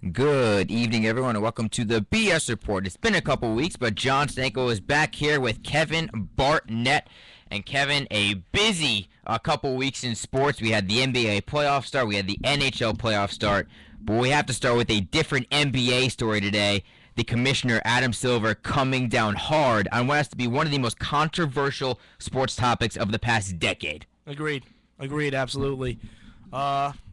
Good evening, everyone, and welcome to the BS Report. It's been a couple weeks, but John Stanko is back here with Kevin Bartnett. And Kevin, a busy couple weeks in sports. We had the NBA playoff start, we had the NHL playoff start, but we have to start with a different NBA story today. The commissioner, Adam Silver, coming down hard on what has to be one of the most controversial sports topics of the past decade. Agreed, absolutely.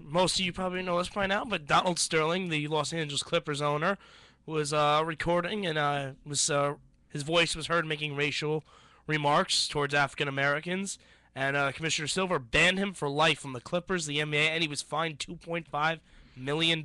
Most of you probably know this by now, but Donald Sterling, the Los Angeles Clippers owner, was recording and his voice was heard making racial remarks towards African Americans, and Commissioner Silver banned him for life from the Clippers, the NBA, and he was fined $2.5 million.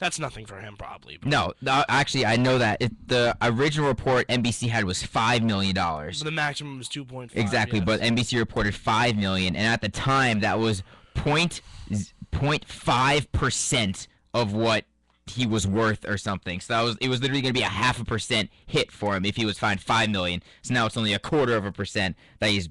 That's nothing for him, probably. No, actually, I know that. The original report NBC had was $5 million. But the maximum was 2.5. Exactly, yes. But NBC reported $5 million, and at the time, that was 0.5% of what he was worth or something. So it was literally going to be a 0.5% hit for him if he was fined $5 million. So now it's only 0.25% that he's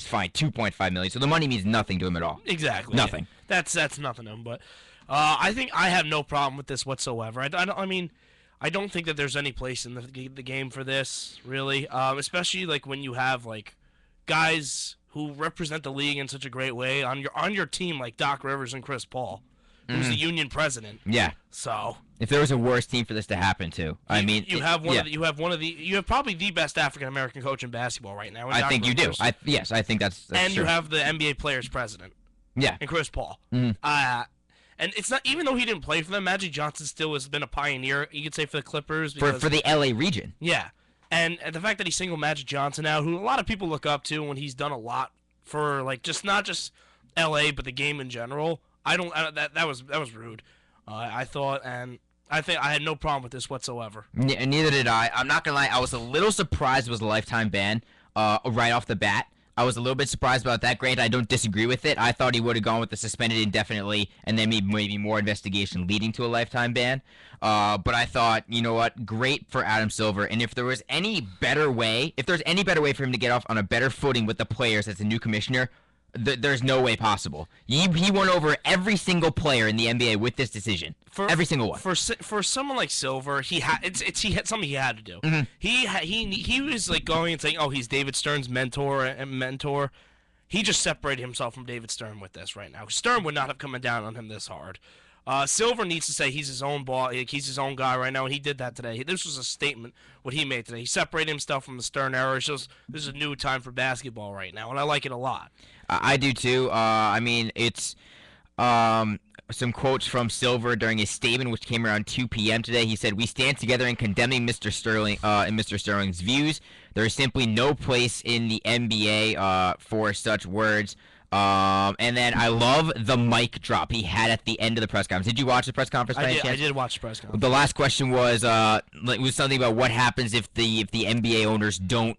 fined $2.5 million. So the money means nothing to him at all. Exactly. Nothing. Yeah. That's nothing to him. But I think I have no problem with this whatsoever. I don't think that there's any place in the game for this, really. Especially like when you have like guys who represent the league in such a great way on your team, like Doc Rivers and Chris Paul, who's the union president. Yeah. So if there was a worse team for this to happen to, you have probably the best African American coach in basketball right now. I think you do. I think that's and true. You have the NBA players president. Yeah. And Chris Paul. Mm-hmm. And it's not, even though he didn't play for them, Magic Johnson still has been a pioneer, you could say, for the Clippers. For the LA region. Yeah. And the fact that he singled Magic Johnson out, who a lot of people look up to when he's done a lot for, like, not just LA, but the game in general, that was rude. I thought, and I think I had no problem with this whatsoever. Neither did I. I'm not going to lie, I was a little surprised it was a lifetime ban right off the bat. I was a little bit surprised about that. Granted, I don't disagree with it. I thought he would have gone with the suspended indefinitely and then maybe more investigation leading to a lifetime ban. But I thought, you know what, great for Adam Silver. And if there's any better way for him to get off on a better footing with the players as a new commissioner, there's no way possible. He won over every single player in the NBA with this decision. Every single one. For someone like Silver, he had something he had to do. Mm-hmm. He was like going and saying, "Oh, he's David Stern's mentor." He just separated himself from David Stern with this right now. Stern would not have come down on him this hard. Silver needs to say he's his own boss, like he's his own guy right now, and he did that today. This was a statement what he made today. He separated himself from the Stern era. It shows this is a new time for basketball right now, and I like it a lot. I do too. It's some quotes from Silver during his statement, which came around 2 p.m. today. He said, "We stand together in condemning Mr. Sterling and Mr. Sterling's views. There is simply no place in the NBA for such words." And then I love the mic drop he had at the end of the press conference. Did you watch the press conference? I did watch the press conference. The last question was something about what happens if the NBA owners don't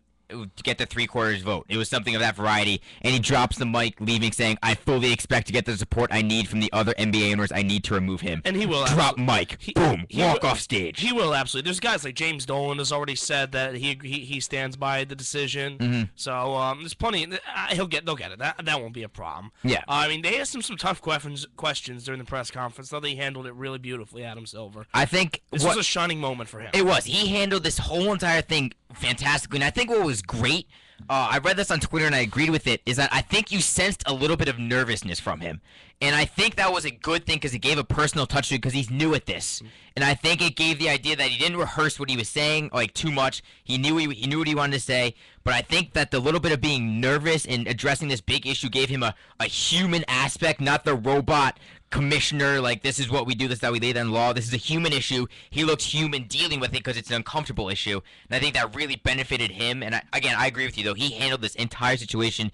get the 3/4 vote. It was something of that variety, and he drops the mic, leaving, saying, "I fully expect to get the support I need from the other NBA owners. I need to remove him." And he will. Drop mic. Boom. Walk off stage. He will absolutely. There's guys like James Dolan has already said that he stands by the decision. Mm-hmm. So there's plenty. They'll get it. That won't be a problem. Yeah. They asked him some tough questions during the press conference. Thought he handled it really beautifully, Adam Silver. I think this was a shining moment for him. It was. He handled this whole entire thing fantastically, and I think what was great, I read this on Twitter and I agreed with it, is that I think you sensed a little bit of nervousness from him. And I think that was a good thing because it gave a personal touch to it because he's new at this. And I think it gave the idea that he didn't rehearse what he was saying like too much. He knew what he wanted to say. But I think that the little bit of being nervous and addressing this big issue gave him a human aspect, not the robot commissioner, like this is what we do, this is how we lay down law. This is a human issue. He looks human dealing with it because it's an uncomfortable issue. And I think that really benefited him. And I agree with you, though. He handled this entire situation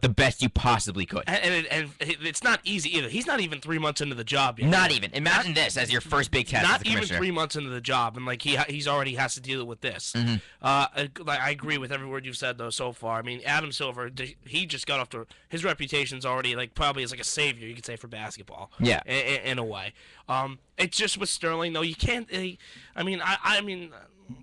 the best you possibly could. And it's not easy either. He's not even 3 months into the job yet. Not even. Imagine this as your first big test as a commissioner. Not even 3 months into the job, and like he's already has to deal with this. Mm-hmm. I agree with every word you've said though so far. I mean, Adam Silver, he just got off to his reputation's already like probably as like a savior, you could say, for basketball. Yeah. In a way. It's just with Sterling though. You can't. I mean,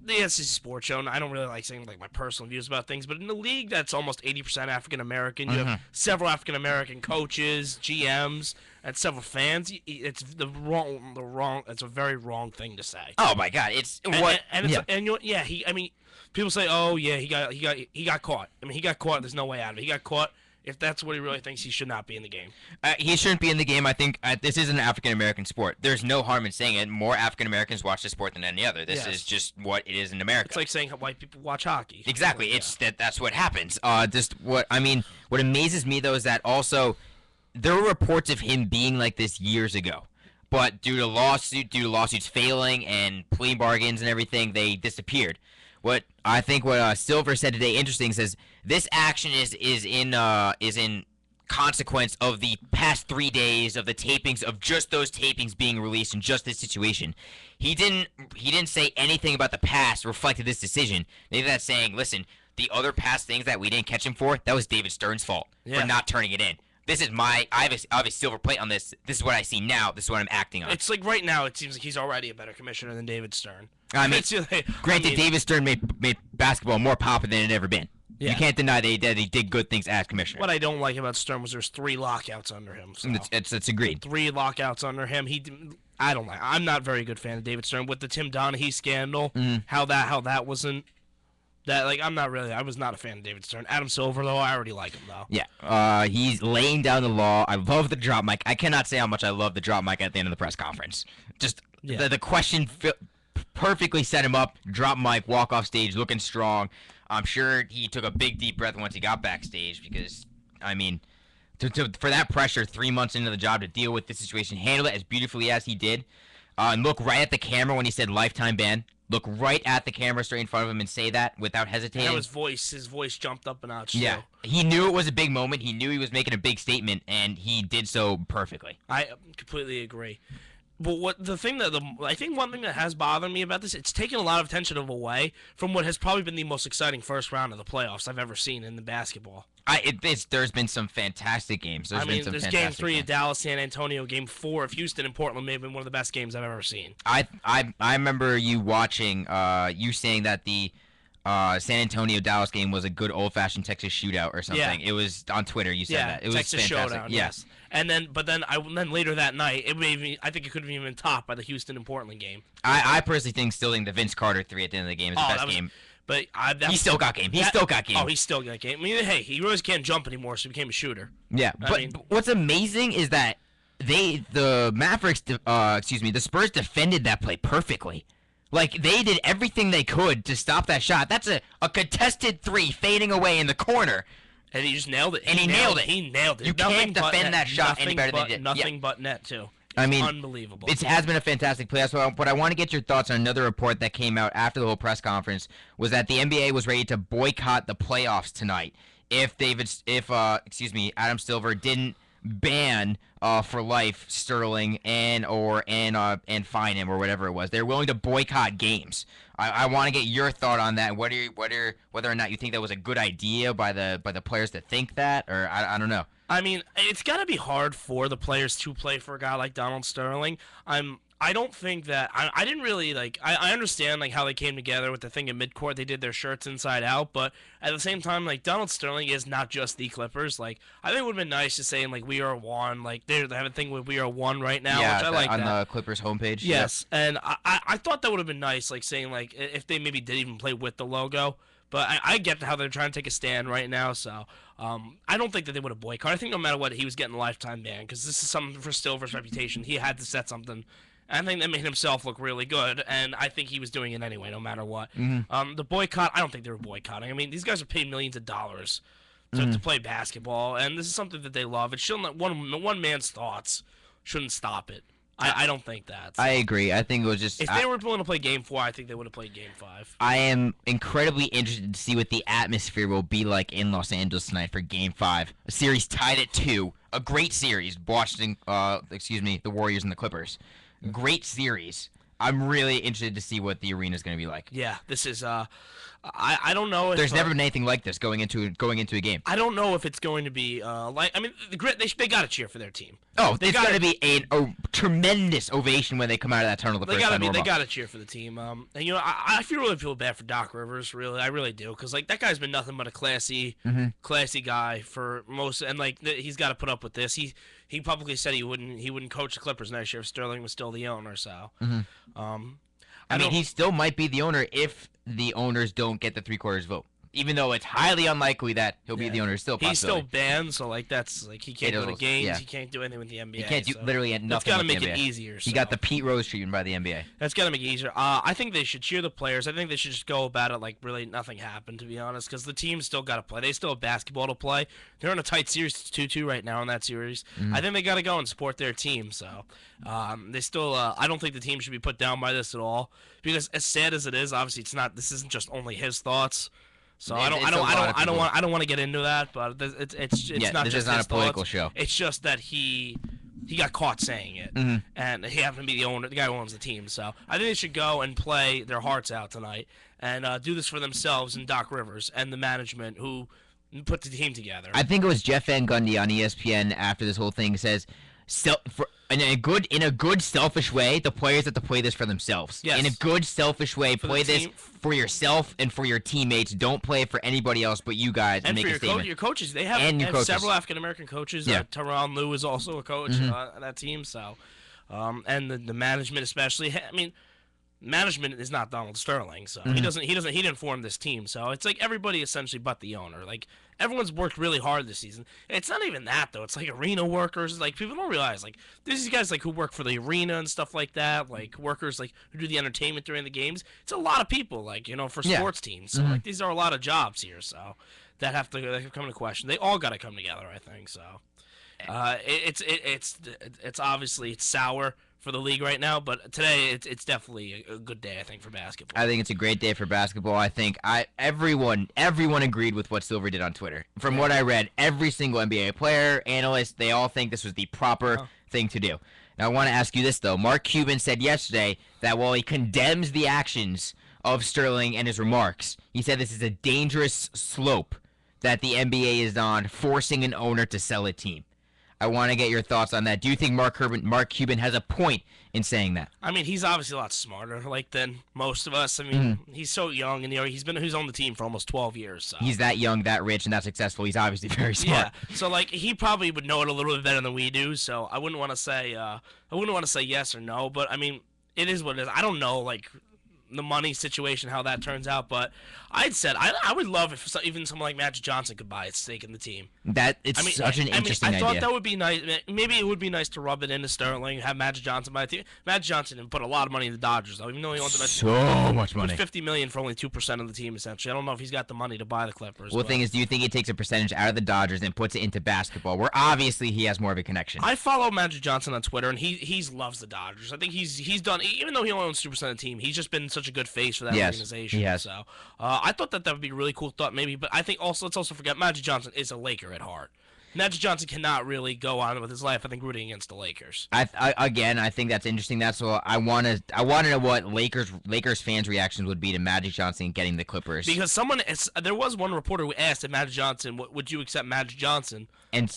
the SEC Sports Show, and I don't really like saying like my personal views about things, but in the league that's almost 80% African American. You have several African American coaches, GMs, and several fans. It's it's a very wrong thing to say. Oh my God, it's what? And it's, and I mean, people say, oh yeah, he got caught. I mean, he got caught. There's no way out of it. He got caught. If that's what he really thinks, he should not be in the game. He shouldn't be in the game. I think this is an African American sport. There's no harm in saying it. More African Americans watch the sport than any other. This is just what it is in America. It's like saying white people watch hockey. Exactly. It's that's what happens. What amazes me though is that also there were reports of him being like this years ago, but due to lawsuits failing and plea bargains and everything, they disappeared. What Silver said today, interesting, says this action is in consequence of the past 3 days of the tapings of just those tapings being released in just this situation. He didn't say anything about the past reflected this decision. Maybe that's saying, listen, the other past things that we didn't catch him for, that was David Stern's fault for not turning it in. This is I have a silver plate on this. This is what I see now. This is what I'm acting on. It's like right now, it seems like he's already a better commissioner than David Stern. I mean, granted, David Stern made basketball more popular than it had ever been. Yeah. You can't deny that he did good things as commissioner. What I don't like about Stern was there's 3 lockouts under him. So. It's agreed. 3 lockouts under him. I don't like. I'm not a very good fan of David Stern with the Tim Donaghy scandal. How that wasn't. That I was not a fan of David Stern. Adam Silver though, I already like him though. Yeah, he's laying down the law. I love the drop mic. I cannot say how much I love the drop mic at the end of the press conference. Just the question perfectly set him up. Drop mic, walk off stage, looking strong. I'm sure he took a big deep breath once he got backstage because, I mean, for that pressure 3 months into the job to deal with this situation, handle it as beautifully as he did, and look right at the camera when he said lifetime ban. Look right at the camera straight in front of him and say that without hesitating. And his voice jumped up a notch. Yeah, he knew it was a big moment. He knew he was making a big statement, and he did so perfectly. I completely agree. But I think one thing that has bothered me about this, it's taken a lot of attention away from what has probably been the most exciting first round of the playoffs I've ever seen in the basketball. There's been some fantastic games. There's Game 3 of Dallas, San Antonio, Game 4 of Houston and Portland may have been one of the best games I've ever seen. I remember you watching, you saying that the San Antonio Dallas game was a good old fashioned Texas shootout or something. Yeah. It was on Twitter. You said that. It was Texas fantastic. Showdown. Yes. And then later that night, I think it could have even been topped by the Houston and Portland game. I personally still think the Vince Carter 3 at the end of the game is the best game. But he still got game. He still got game. Oh, he still got game. I mean, hey, he really can't jump anymore, so he became a shooter. Yeah, but what's amazing is that the Spurs defended that play perfectly. Like, they did everything they could to stop that shot. That's a contested 3 fading away in the corner. And he just nailed it. He nailed it. He nailed it. You can't defend that shot any better than he did. Nothing but net, too. I mean, unbelievable. It has been a fantastic play. But I want to get your thoughts on another report that came out after the whole press conference was that the NBA was ready to boycott the playoffs tonight if Adam Silver didn't ban for life Sterling and fine him or whatever it was. They're willing to boycott games. I want to get your thought on that. Whether or not you think that was a good idea by the players to think that, or I don't know. I mean, it's got to be hard for the players to play for a guy like Donald Sterling. I don't think that I didn't really like. I understand like how they came together with the thing in midcourt. They did their shirts inside out, but at the same time, like Donald Sterling is not just the Clippers. Like I think it would have been nice to say like we are one. Like they have a thing with we are one right now. Yeah, which I like on that. The Clippers homepage. Yes, and I thought that would have been nice, like saying like if they maybe did even play with the logo. But I get how they're trying to take a stand right now, so I don't think that they would have boycotted. I think no matter what, he was getting a lifetime ban because this is something for Silver's reputation. He had to set something. I think that made himself look really good, and I think he was doing it anyway, no matter what. Mm-hmm. The boycott, I don't think they were boycotting. I mean, these guys are paid millions of dollars to play basketball, and this is something that they love. It shouldn't. One man's thoughts shouldn't stop it. I don't think that. So. I agree. I think it was just... If they were willing to play Game 4, I think they would have played Game 5. I am incredibly interested to see what the atmosphere will be like in Los Angeles tonight for Game 5. A series tied at 2. A great series. The Warriors and the Clippers. Great series. I'm really interested to see what the arena is going to be like. Yeah, this is... I don't know if There's never been anything like this going into a game. I don't know if it's going to be like. I mean, the Grit they got to cheer for their team. Oh, it's going to be a tremendous ovation when they come out of that tunnel the first time. They got to cheer for the team. And I really feel bad for Doc Rivers. Really, I really do, because like that guy's been nothing but a classy guy for most, and like he's got to put up with this. He publicly said he wouldn't coach the Clippers next year if Sterling was still the owner. So, I mean, he still might be the owner if the owners don't get the 3/4 vote. Even though it's highly unlikely that he'll be the owner, still he's possibility. still banned, so like that's like he can't go to games, yeah. He can't do anything with the NBA. He can't do literally nothing. That's got to with make the it NBA. easier. He got the Pete Rose treatment by the NBA. That's got to make it easier. I think they should cheer the players. I think they should just go about it like really nothing happened, to be honest, because the team's still got to play. They still have basketball to play. They're in a tight series. It's 2-2 right now in that series. I think they got to go and support their team. So they still. I don't think the team should be put down by this at all, because as sad as it is, obviously it's not. This isn't just only his thoughts. So I don't want to get into that, but it's not this just is not his a political thoughts. show. It's just that he got caught saying it, and he happened to be the guy who owns the team. So I think they should go and play their hearts out tonight and do this for themselves and Doc Rivers and the management who put the team together. I think it was Jeff Van Gundy on ESPN after this whole thing says, in a good selfish way, the players have to play this for themselves. Yes. In a good selfish way, play this team. for yourself and for your teammates. Don't play it for anybody else but you guys and make for a statement. your coaches, they have, several African American coaches. Yeah. Tyronn Lue is also a coach on that team. So, and the management especially. I mean, management is not Donald Sterling, so he didn't form this team. So it's like everybody essentially but the owner. Like everyone's worked really hard this season. It's not even that though. It's like arena workers. Like people don't realize like there's these guys like who work for the arena and stuff like that. Like workers like who do the entertainment during the games. It's a lot of people like for sports teams. So like these are a lot of jobs here. So that have to come into question. They all got to come together. I think so. It's obviously it's sour for the league right now, but today it's definitely a good day, I think, for basketball. I think it's a great day for basketball. I think everyone agreed with what Silver did on Twitter. From what I read, every single NBA player, analyst, they all think this was the proper thing to do. Now I want to ask you this though. Mark Cuban said yesterday that while he condemns the actions of Sterling and his remarks, he said this is a dangerous slope that the NBA is on, forcing an owner to sell a team. I want to get your thoughts on that. Do you think Mark Cuban has a point in saying that? I mean, he's obviously a lot smarter than most of us. I mean, he's so young, and he's on the team for almost 12 years. So. He's that young, that rich, and that successful. He's obviously very smart. Yeah. So like he probably would know it a little bit better than we do. So I wouldn't want to say yes or no, but I mean, it is what it is. I don't know like the money situation, how that turns out, but I would love if even someone like Magic Johnson could buy a stake in the team. Such an interesting idea. I thought that would be nice. Maybe it would be nice to rub it into Sterling, have Magic Johnson buy a team. Magic Johnson didn't put a lot of money in the Dodgers, though, even though he owns so much money. $50 million for only 2% of the team, essentially. I don't know if he's got the money to buy the Clippers. Well, the thing is, do you think he takes a percentage out of the Dodgers and puts it into basketball, where obviously he has more of a connection? I follow Magic Johnson on Twitter, and he loves the Dodgers. I think he's done, even though he only owns 2% of the team, he's just been such a good face for that organization. He has. So I thought that would be a really cool thought, maybe. But I think let's also forget Magic Johnson is a Laker at heart. Magic Johnson cannot really go on with his life, I think, rooting against the Lakers. I think that's interesting. That's what I want to know what Lakers fans' reactions would be to Magic Johnson getting the Clippers. Because there was one reporter who asked if Magic Johnson, would you accept Magic Johnson? And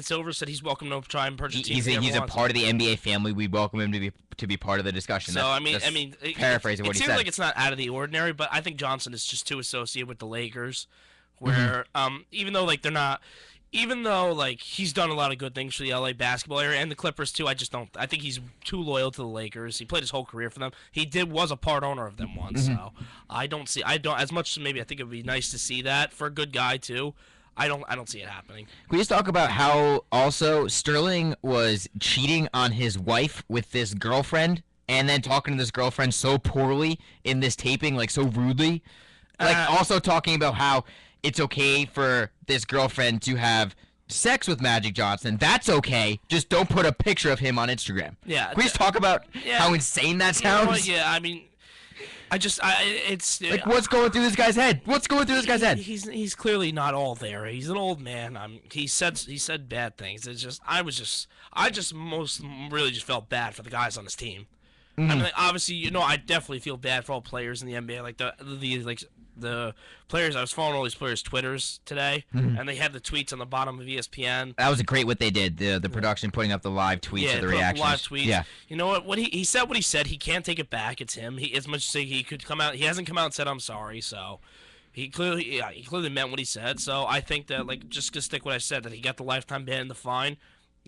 Silver said he's welcome to try and purchase teams. He's a part of the NBA family. We welcome him to be part of the discussion. So paraphrasing what he said. It seems like it's not out of the ordinary, but I think Johnson is just too associated with the Lakers, where even though like they're not. Even though like he's done a lot of good things for the LA basketball area and the Clippers too, I think he's too loyal to the Lakers. He played his whole career for them. He was a part owner of them once, so I don't as much as maybe I think it would be nice to see that for a good guy too. I don't see it happening. Can we just talk about how also Sterling was cheating on his wife with this girlfriend and then talking to this girlfriend so poorly in this taping, like so rudely? Like also talking about how it's okay for this girlfriend to have sex with Magic Johnson. That's okay. Just don't put a picture of him on Instagram. Yeah. Can we just talk about how insane that sounds? Yeah, I mean, it's like what's going through this guy's head? What's going through this guy's head? He's clearly not all there. He's an old man. He said bad things. It's just I really just felt bad for the guys on his team. I mean, like, obviously, I definitely feel bad for all players in the NBA, like the the players. I was following all these players' Twitters today, and they had the tweets on the bottom of ESPN. That was great what they did. The production putting up the live tweets of the reactions. Live tweets. Yeah. You know what? He said what he said. He can't take it back. It's him. He as much as he could come out. He hasn't come out and said I'm sorry. So. He clearly meant what he said. So I think that just to stick what I said, that he got the lifetime ban and the fine,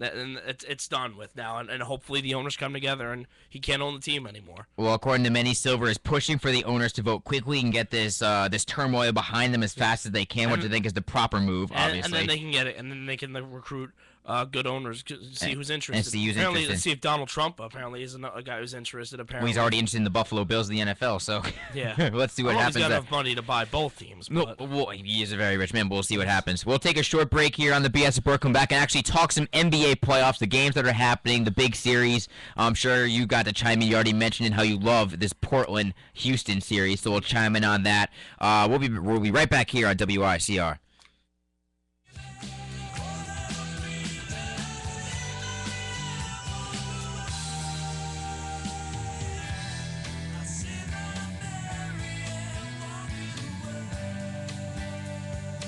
and it's done with now, and hopefully the owners come together and he can't own the team anymore. Well, according to many, Silver is pushing for the owners to vote quickly and get this turmoil behind them as fast as they can, which I think is the proper move, obviously. And then they can get it, and then they can recruit good owners, see who's interested. And see who's apparently, interested. Let's see if Donald Trump apparently is a guy who's interested. Apparently, Well, he's already interested in the Buffalo Bills of the NFL, so yeah. let's see what happens. He's got there. enough money to buy both teams. No, But... well, he is a very rich man, but we'll see what happens. We'll take a short break here on the BS Report, come back and actually talk some NBA playoffs, the games that are happening, the big series. I'm sure you got to chime in. You already mentioned how you love this Portland-Houston series, so we'll chime in on that. We'll be right back here on WICR.